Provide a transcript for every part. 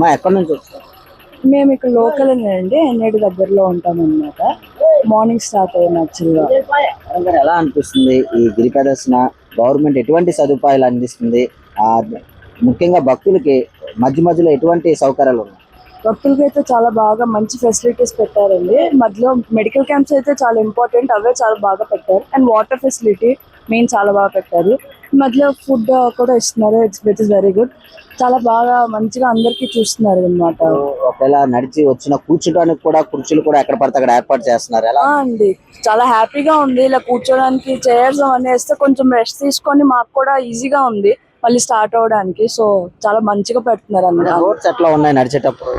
అమ్మా ఎక్కడి నుంచి వచ్చారు? మేము ఇక్కడ లోకల్ అండి, ఎన్నేడు దగ్గరలో ఉంటాం అన్నమాట. మార్నింగ్ స్టార్ట్ అయ్యాం యాక్చువల్గా. ఎలా అనిపిస్తుంది ఈ గిరి ప్రదర్శన? గవర్నమెంట్ ఎటువంటి సదుపాయాలు అందిస్తుంది? ఆ ముఖ్యంగా భక్తులకి మధ్య మధ్యలో ఎటువంటి సౌకర్యాలు ఉన్నాయి? భక్తులకి అయితే చాలా బాగా మంచి ఫెసిలిటీస్ పెట్టారండి. మధ్యలో మెడికల్ క్యాంప్స్ అయితే చాలా ఇంపార్టెంట్, అవే చాలా బాగా పెట్టారు. అండ్ వాటర్ ఫెసిలిటీ మెయిన్ చాలా బాగా పెట్టారు. మధ్యలో ఫుడ్ కూడా ఇస్తున్నారు, ఇట్స్ వెరీ గుడ్. చాలా బాగా మంచిగా అందరికీ చూస్తున్నారు అనమాట. ఒకవేళ నడిచి వచ్చిన కూర్చోడానికి కూడా కుర్చీలు కూడా ఎక్కడ పడితే అక్కడ ఏర్పాటు చేస్తున్నారు. ఎలా అండి, చాలా హ్యాపీగా ఉంది. ఇలా కూర్చోడానికి చైర్స్ అవన్నీ వేస్తే కొంచెం రెస్ట్ తీసుకొని మాకు కూడా ఈజీగా ఉంది మళ్ళీ స్టార్ట్ అవడానికి. సో చాలా మంచిగా పెడుతున్నారు అన్నమాట. రోడ్స్ ఎట్లా ఉన్నాయి నడిచేటప్పుడు?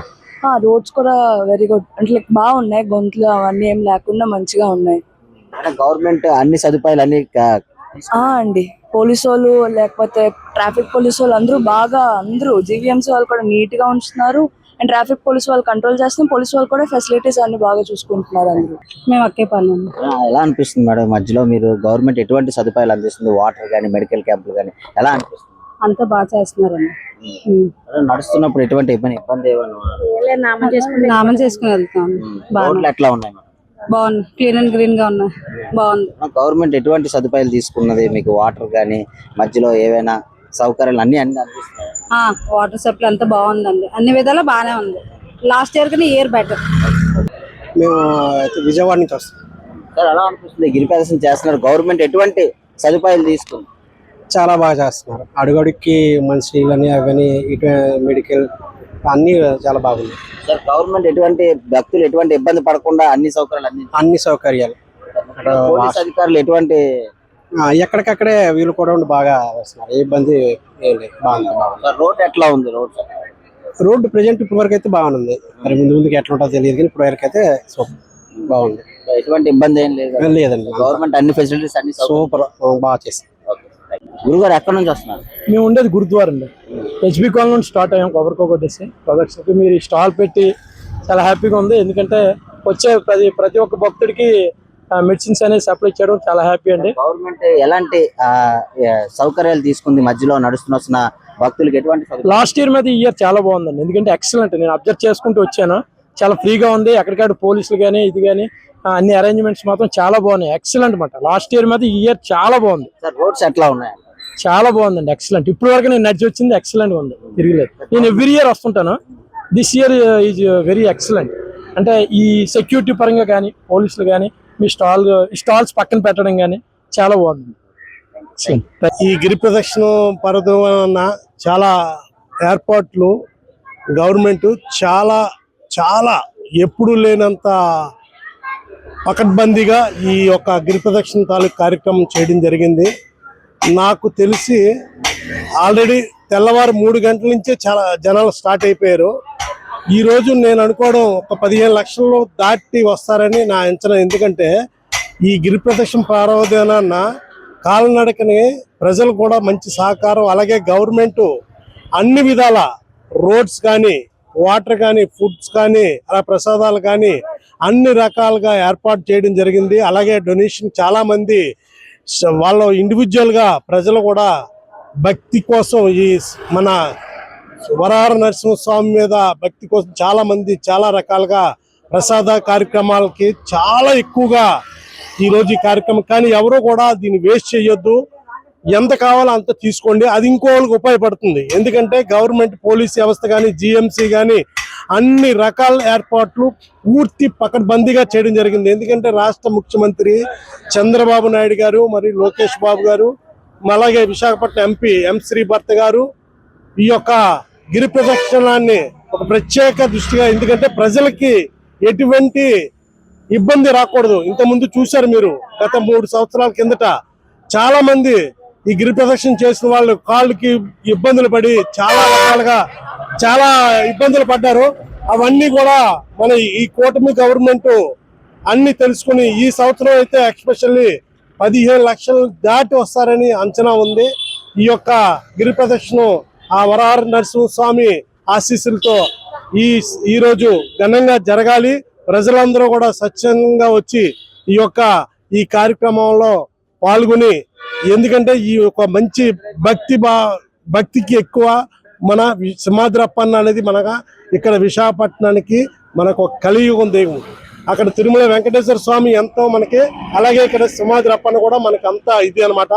రోడ్స్ కూడా వెరీ గుడ్, అంటే బాగున్నాయి. గొంతులు అవన్నీ ఏం లేకుండా మంచిగా ఉన్నాయి. గవర్నమెంట్ అన్ని సదుపాయాలు అన్ని అండి, పోలీసు వాళ్ళు లేకపోతే ట్రాఫిక్ పోలీసు వాళ్ళు అందరూ జీవీఎంసీ వాళ్ళు కూడా నీట్ గా ఉంచుతున్నారు. అండ్ ట్రాఫిక్ పోలీసు వాళ్ళు కంట్రోల్ చేస్తున్నాం, పోలీసు వాళ్ళు కూడా ఫెసిలిటీస్ అన్ని బాగా చూసుకుంటున్నారు అందరూ. మేము అక్కేపల్లి. ఎలా అనిపిస్తుంది మేడం మధ్యలో మీరు గవర్నమెంట్ ఎటువంటి సదుపాయాలు అందిస్తుంది? వాటర్ కానీ మెడికల్ క్యాంపులు కానీ ఎలా అనిపిస్తుంది? అంతా బాగా చేస్తున్నారండి. నడుస్తున్నప్పుడు ఎటువంటి ఇబ్బంది నామం చేసుకుని వెళ్తాం. రోడ్లు ఎట్లా ఉన్నాయి? బాగుంది, క్లీన్ అండ్ గ్రీన్ గా ఉన్నాయి, బాగుంది. గవర్నమెంట్ ఎటువంటి సదుపాయాలు తీసుకున్నది? మీకు వాటర్ కానీ మధ్యలో ఏవైనా సౌకర్యాలు అన్ని అందిస్తున్నాయి? వాటర్ సప్లై అంతా బాగుందండి, అన్ని విధాలా బాగానే ఉంది. లాస్ట్ ఇయర్ కన్నా ఇయర్ బెటర్. మేము విజయవాడ నుంచి వస్తాం. సార్ ఎలా అనిపిస్తుంది గిరి ప్రదర్శన చేస్తున్నారు? గవర్నమెంట్ ఎటువంటి సదుపాయాలు తీసుకుంది? చాలా బాగా చేస్తున్నారు. అడుగడుక్కి మంచినీళ్ళని అవన్నీ ఇటు మెడికల్ అన్ని చాలా బాగుంది. సార్ గవర్నమెంట్ భక్తులు ఎటువంటి ఇబ్బంది పడకుండా అన్ని సౌకర్యాలు పోలీస్ అధికారులు ఎటువంటి ఎక్కడికక్కడే వీళ్ళు కూడా బాగా వేస్తున్నారు, ఏ ఇబ్బంది ఏం లేదు. బాగుంది. రోడ్ ఎట్లా ఉంది? రోడ్డు ప్రెజెంట్ ఇప్పటి వరకు అయితే బాగుంది. మరి ముందుకు ఎట్లా ఉంటుందో తెలియదు, కానీ ఇప్పటి వరకు అయితే బాగుంది. ఎటువంటి ఇబ్బంది ఏం లేదండి. గవర్నమెంట్ అన్ని ఫెసిలిటీస్ అన్ని సూపర్ బాగా చేసింది. గురుగారు ఎక్కడి నుంచి వస్తున్నారు? మేము ఉండేది గురుద్వార్ అండి. హెచ్బి కాలనీ నుంచి స్టార్ట్ అయ్యాం. కొబ్బరికొట్టేసి ప్రొడక్ట్స్కి మీరు స్టాల్ పెట్టి చాలా హ్యాపీగా ఉంది. ఎందుకంటే వచ్చే ప్రతి ఒక్క భక్తుడికి మెడిసిన్స్ అనేది సప్లై చేయడం చాలా హ్యాపీ అండి. గవర్నమెంట్ ఎలాంటి సౌకర్యాలు తీసుకుంది? మధ్యలో నడుస్తున్న భక్తులకి ఎటువంటి? లాస్ట్ ఇయర్ మీద ఈ ఇయర్ చాలా బాగుందండి. ఎందుకంటే ఎక్సలెంట్, నేను అబ్జర్వ్ చేసుకుంటూ వచ్చాను. చాలా ఫ్రీగా ఉంది. ఎక్కడికాడు పోలీసులు కానీ ఇది కానీ అన్ని అరేంజ్మెంట్స్ మాత్రం చాలా బాగున్నాయి. ఎక్సలెంట్ మాట. లాస్ట్ ఇయర్ మీద ఈ ఇయర్ చాలా బాగుంది. రోడ్స్ ఎట్లా ఉన్నాయి? చాలా బాగుందండి, ఎక్సలెంట్. ఇప్పుడు వరకు నేను నడిచి వచ్చింది ఎక్సలెంట్ ఉంది, తిరిగిలేదు. నేను ఎవ్రీ ఇయర్ వస్తుంటాను. This year is very excellent. అంటే ఈ సెక్యూరిటీ పరంగా కానీ పోలీసులు కానీ మీ స్టాల్స్ పక్కన పెట్టడం కానీ చాలా బాగుంది. ఈ గిరి ప్రదక్షిణ పర్వతం చాలా ఏర్పాట్లు గవర్నమెంట్ చాలా చాలా ఎప్పుడు లేనంత పకడ్బందీగా ఈ యొక్క గిరి ప్రదక్షిణ తాలూకు కార్యక్రమం చేయడం జరిగింది. నాకు తెలిసి ఆల్రెడీ తెల్లవారు 3 గంటల నుంచే చాలా జనాలు స్టార్ట్ అయిపోయారు. ఈరోజు నేను అనుకోవడం ఒక 15 లక్షలు దాటి వస్తారని నా అంచనా. ఎందుకంటే ఈ గిరి ప్రదక్షిణ ప్రారంభాన కాలినడకని ప్రజలు కూడా మంచి సహకారం, అలాగే గవర్నమెంట్ అన్ని విధాల రోడ్స్ కానీ వాటర్ కానీ ఫుడ్స్ కానీ అలా ప్రసాదాలు కానీ అన్ని రకాలుగా ఏర్పాటు చేయడం జరిగింది. అలాగే డొనేషన్ చాలా మంది వాళ్ళ ఇండివిజువల్గా ప్రజలు కూడా భక్తి కోసం ఈ మన వరాహ నరసింహస్వామి మీద భక్తి కోసం చాలా మంది చాలా రకాలుగా ప్రసాద కార్యక్రమాలకి చాలా ఎక్కువగా ఈరోజు ఈ కార్యక్రమం. కానీ ఎవరు కూడా దీన్ని వేస్ట్ చేయొద్దు, ఎంత కావాలో అంత తీసుకోండి, అది ఇంకోళ్ళకి ఉపయోగపడుతుంది. ఎందుకంటే గవర్నమెంట్ పోలీస్ వ్యవస్థ కానీ జిఎంసీ కానీ అన్ని రకాల ఏర్పాట్లు పూర్తి పకడ్బందీగా చేయడం జరిగింది. ఎందుకంటే రాష్ట్ర ముఖ్యమంత్రి చంద్రబాబు నాయుడు గారు, మరి లోకేష్ బాబు గారు, అలాగే విశాఖపట్నం ఎంపీ శ్రీభర్త గారు ఈ యొక్క గిరి ప్రదక్షిణాన్ని ఒక ప్రత్యేక దృష్టిగా, ఎందుకంటే ప్రజలకి ఎటువంటి ఇబ్బంది రాకూడదు. ఇంతకుముందు చూశారు మీరు, గత 3 సంవత్సరాల కిందట చాలా మంది ఈ గిరి ప్రదక్షిణ చేసిన వాళ్ళు కాళ్ళకి ఇబ్బందులు పడి చాలా రకాలుగా చాలా ఇబ్బందులు పడ్డారు. అవన్నీ కూడా మన ఈ కూటమి గవర్నమెంట్ అన్ని తెలుసుకుని ఈ సంవత్సరం అయితే ఎక్స్పెషల్లీ 15 లక్షలు దాటి వస్తారని అంచనా ఉంది. ఈ యొక్క గిరి ప్రదక్షిణ ఆ వరాహ నరసింహస్వామి ఆశీస్సులతో ఈరోజు ఘనంగా జరగాలి. ప్రజలందరూ కూడా స్వచ్ఛందంగా వచ్చి ఈ కార్యక్రమంలో పాల్గొని, ఎందుకంటే ఈ ఒక మంచి భక్తికి ఎక్కువ మన సింహాద్రప్పన్న అనేది మనగా ఇక్కడ విశాఖపట్నానికి మనకు ఒక కలియుగం దైవం. అక్కడ తిరుమల వెంకటేశ్వర స్వామి ఎంతో మనకి, అలాగే ఇక్కడ సింహాద్రప్పన్న కూడా మనకి అంతా ఇది అన్నమాట.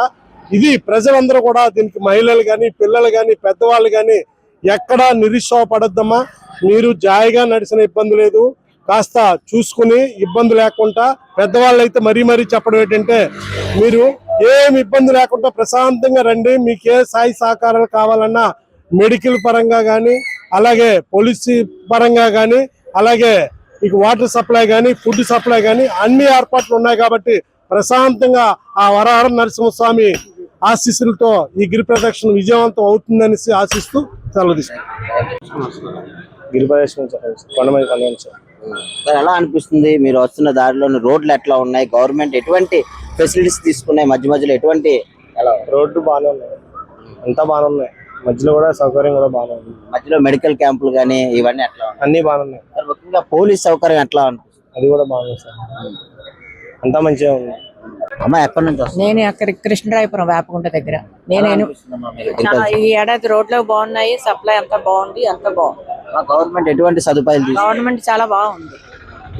ఇది ప్రజలందరూ కూడా దీనికి మహిళలు కానీ, పిల్లలు కానీ, పెద్దవాళ్ళు కానీ ఎక్కడా నిరుత్సాహపడద్దమ్మా. మీరు జాయిగా నడిచిన ఇబ్బంది లేదు, కాస్త చూసుకుని ఇబ్బంది లేకుండా, పెద్దవాళ్ళు అయితే మరీ చెప్పడం ఏంటంటే మీరు ఏమి ఇబ్బంది లేకుండా ప్రశాంతంగా రండి. మీకు ఏ సాయి సహకారాలు కావాలన్నా మెడికల్ పరంగా కానీ, అలాగే పోలీస్ పరంగా కానీ, అలాగే మీకు వాటర్ సప్లై కానీ, ఫుడ్ సప్లై కానీ అన్ని ఏర్పాట్లు ఉన్నాయి. కాబట్టి ప్రశాంతంగా ఆ వరహర నరసింహస్వామి ఆశీస్సులతో ఈ గిరి ప్రదక్షిణ విజయవంతం అవుతుందని ఆశిస్తూ సెలవు తీసుకుంటాం. గిరి ప్రదక్షిణ కొండమీద కళ్యాణ్ సార్. సార్ ఎలా అనిపిస్తుంది మీరు వస్తున్న దారిలోని రోడ్లు ఎట్లా ఉన్నాయి? గవర్నమెంట్ ఎటువంటి ఫెసిలిటీస్ తీసుకున్నాయి? మధ్యలో ఎటువంటి రోడ్డు బాగానే ఉన్నాయి, అంతా బాగానే ఉన్నాయి. మధ్యలో కూడా సౌకర్యం కూడా బాగానే ఉంది. మధ్యలో మెడికల్ క్యాంపులు కానీ ఇవన్నీ ఎట్లా ఉన్నాయి? అన్ని బాగానే ఉన్నాయి. సార్ ముఖ్యంగా పోలీస్ సౌకర్యం ఎట్లా అనిపిస్తుంది? అది కూడా బాగుంది సార్, అంతా మంచిగా ఉంది. అమ్మా ఎక్కడి నుంచి వస్తుంది? నేను అక్కడ కృష్ణరాయపురం వేపకుంట దగ్గర. నేను చాలా ఈ ఏడాది రోడ్లు బాగున్నాయి, సప్లై అంతా బాగుంది, అంతా బాగుంది. గవర్నమెంట్ ఎటువంటి సదుపాయాలు తీసుకుంది? గవర్నమెంట్ చాలా బాగుంది.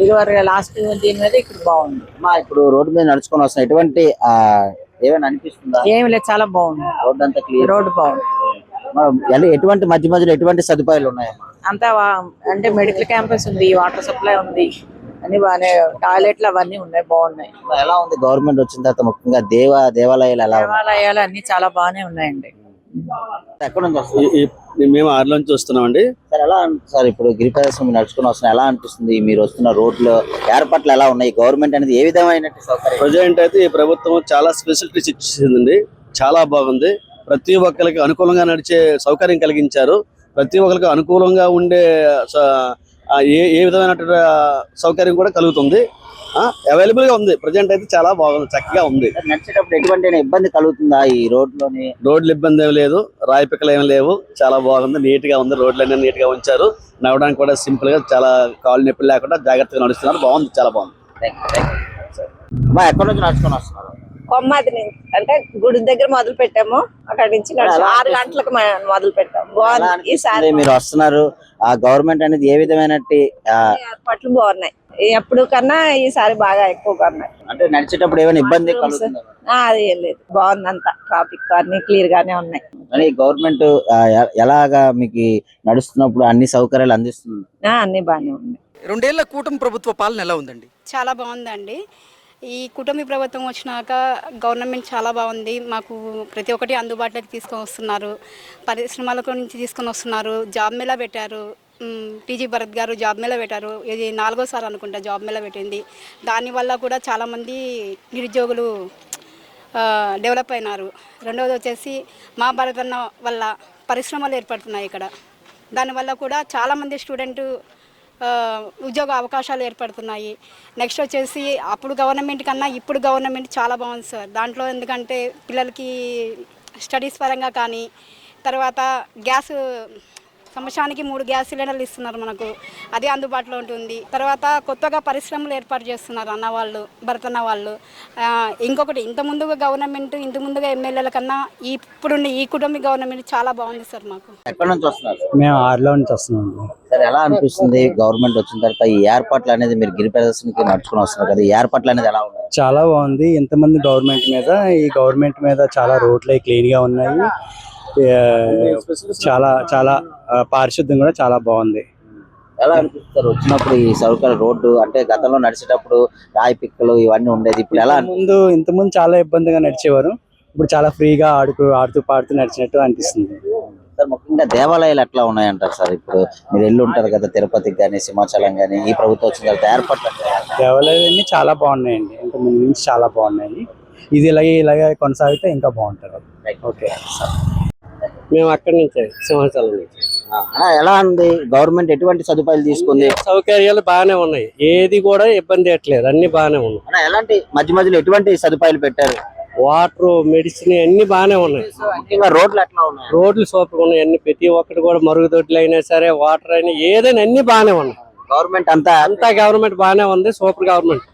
ఇదివరకు లాస్ట్ దీని మీద ఇక్కడ బాగుంది. అమ్మా ఇప్పుడు రోడ్డు మీద నడుచుకొని వస్తున్నా ఎటువంటి ఏమైనా అనిపిస్తుందా? ఏమి లేదు, చాలా బాగుంది. రోడ్డు అంతా క్లియర్, రోడ్డు బాగుంది. ఎటువంటి మధ్యలో ఎటువంటి సదుపాయాలు ఉన్నాయమ్మా? అంతా అంటే మెడికల్ క్యాంపస్ ఉంది, వాటర్ సప్లై ఉంది, అన్ని బాగానే, టాయిలెట్లు అవన్నీ ఉన్నాయి, బాగున్నాయి. ఎలా ఉంది గవర్నమెంట్ వచ్చిన తర్వాత? ముఖ్యంగా దేవాలయాలు ఎలా ఉన్నాయి? దేవాలయాలు అన్ని చాలా బాగానే ఉన్నాయండి. ఎక్కడ నుంచి వస్తుంది? మేము ఆరు నుంచి వస్తున్నామండి. సార్ ఎలా సార్ ఇప్పుడు గిరి ప్రదర్శన నడుచుకుని వస్తున్నా ఎలా అనిపిస్తుంది? మీరు వస్తున్న రోడ్లు ఏర్పాట్లు ఎలా ఉన్నాయి? గవర్నమెంట్ అనేది ఏ విధమైన సౌకర్యం? ప్రజెంట్ అయితే ఈ ప్రభుత్వం చాలా స్పెషాలిటీస్ ఇచ్చిందండి, చాలా బాగుంది. ప్రతి ఒక్కరికి అనుకూలంగా నడిచే సౌకర్యం కలిగించారు. ప్రతి ఒక్కరికి అనుకూలంగా ఉండే ఏ విధమైన సౌకర్యం కూడా కలుగుతుంది, అవైలబుల్ గా ఉంది. ప్రజెంట్ అయితే చాలా బాగుంది, చక్కగా ఉంది. నడిచేటప్పుడు ఎటువంటి ఇబ్బంది కలుగుతుందా ఈ రోడ్లోని? రోడ్లు ఇబ్బంది ఏమి లేదు, రాయి పిక్కలు ఏమి లేవు, చాలా బాగుంది, నీట్ గా ఉంది. రోడ్లన్నీ నీట్ గా ఉంచారు, నడవడానికి కూడా సింపుల్ గా, చాలా కాళ్ళు నొప్పులు లేకుండా జాగ్రత్తగా నడుస్తున్నారు. బాగుంది, చాలా బాగుంది. ఎక్కడి నుంచి నడుచుకొని వస్తున్నారు? కొమ్మాది నుంచి అంటే గుడి దగ్గర మొదలు పెట్టాము, అక్కడి నుంచి 6 గంటలకు మొదలు పెట్టాము. బాగుంది. ఈసారి మీరు వస్తున్నారు, ఆ గవర్నమెంట్ అనేది ఏ విధమైన ఏర్పాట్లు బాగున్నాయి, ఎప్పుడు కన్నా ఈసారి బాగా ఎక్కువగా ఉన్నాయి. అంటే నడిచేటప్పుడు ఏమైనా ఇబ్బంది కలుగుతుందా? అది ఏం లేదు, బాగుంది, అంతా ట్రాఫిక్ అన్ని క్లియర్ గానే ఉన్నాయి. మరి గవర్నమెంట్ ఎలాగా మీకు నడుస్తున్నప్పుడు అన్ని సౌకర్యాలు అందిస్తుంది? అన్ని బాగానే ఉన్నాయి. 2 ఏళ్ల కూటమి ప్రభుత్వ పాలన ఎలా ఉందండి? చాలా బాగుందండి. ఈ కుటుంబ ప్రభుత్వం వచ్చినాక గవర్నమెంట్ చాలా బాగుంది. మాకు ప్రతి ఒక్కటి అందుబాటులోకి తీసుకొని వస్తున్నారు, పరిశ్రమల నుంచి తీసుకొని వస్తున్నారు. జాబ్ మేళా పెట్టారు, టీజీ భరత్ గారు జాబ్ మేళా పెట్టారు. ఇది 4వ సారి అనుకుంటా జాబ్ మేళా పెట్టింది. దానివల్ల కూడా చాలామంది నిరుద్యోగులు డెవలప్ అయినారు. రెండవది వచ్చేసి మా భారత్ అన్న వల్ల పరిశ్రమలు ఏర్పడుతున్నాయి ఇక్కడ. దానివల్ల కూడా చాలామంది స్టూడెంట్ ఉద్యోగ అవకాశాలు ఏర్పడుతున్నాయి. నెక్స్ట్ వచ్చేసి అప్పుడు గవర్నమెంట్ కన్నా ఇప్పుడు గవర్నమెంట్ చాలా బాగుంది సార్. దాంట్లో ఎందుకంటే పిల్లలకి స్టడీస్ పరంగా కానీ, తర్వాత గ్యాస్ సంవత్సరానికి 3 గ్యాస్ సిలిండర్లు ఇస్తున్నారు మనకు, అది అందుబాటులో ఉంటుంది. తర్వాత కొత్తగా పరిశ్రమలు ఏర్పాటు చేస్తున్నారు అన్నవాళ్ళు, భరతన్న వాళ్ళు. ఇంకొకటి ఇంతకుముందుగా గవర్నమెంట్, ఇంతకుముందుగా ఎమ్మెల్యేల కన్నా ఇప్పుడున్న ఈ కుటుంబ గవర్నమెంట్ చాలా బాగుంది సార్. మాకు ఎక్కడి నుంచి వస్తున్నారు? మేము 6లో నుంచి వస్తున్నాం. సార్ ఎలా అనిపిస్తుంది గవర్నమెంట్ వచ్చిన తర్వాత ఈ ఏర్పాట్లు అనేది? మీరు గిరి ప్రదర్శనకి నడుచుకుని వస్తున్నారు కదా, ఈ ఏర్పాట్లు అనేది ఎలా ఉన్నాయి? చాలా బాగుంది. ఇంతమంది గవర్నమెంట్ మీద, ఈ గవర్నమెంట్ మీద చాలా రోడ్లు క్లీన్ గా ఉన్నాయి. చాలా చాలా పారిశుద్ధ్యం కూడా చాలా బాగుంది. ఎలా అనిపిస్తారు వచ్చినప్పుడు ఈ సౌకర్య రోడ్డు? అంటే గతంలో నడిచేటప్పుడు రాయి పిక్కలు ఇవన్నీ ఉండేది, ఇప్పుడు ఎలా? ఇంతకుముందు చాలా ఇబ్బందిగా నడిచేవారు, ఇప్పుడు చాలా ఫ్రీగా ఆడుతూ పాడుతూ నడిచినట్టు అనిపిస్తుంది. సార్ ముఖ్యంగా దేవాలయాలు ఎట్లా ఉన్నాయంటారు సార్? ఇప్పుడు మీరు వెళ్ళి ఉంటారు కదా తిరుపతికి కానీ, సింహాచలం కానీ, ఈ ప్రభుత్వం వచ్చిన తర్వాత ఏర్పాట్లు? దేవాలయాలన్నీ చాలా బాగున్నాయండి, ఇంతకుముందు నుంచి చాలా బాగున్నాయి. ఇది ఇలాగే కొనసాగితే ఇంకా బాగుంటారు. ఓకే మేము అక్కడి నుంచి సింహాచలం నుంచి. ఎలా ఉంది గవర్నమెంట్ ఎటువంటి సదుపాయాలు తీసుకుంది? సౌకర్యాలు బాగానే ఉన్నాయి, ఏది కూడా ఇబ్బంది ఎట్లేదు, అన్ని బాగానే ఉన్నాయి. ఎలాంటి మధ్యలో ఎటువంటి సదుపాయాలు పెట్టారు? వాటర్, మెడిసిన్ అన్ని బాగానే ఉన్నాయి. ముఖ్యంగా రోడ్లు ఎట్లా ఉన్నాయి? రోడ్లు సూపర్ ఉన్నాయి, అన్ని ప్రతి ఒక్కటి కూడా మరుగుదొడ్లు అయినా సరే, వాటర్ అయినా ఏదైనా అన్ని బాగానే ఉన్నాయి. గవర్నమెంట్ అంతా గవర్నమెంట్ బాగానే ఉంది, సూపర్ గవర్నమెంట్.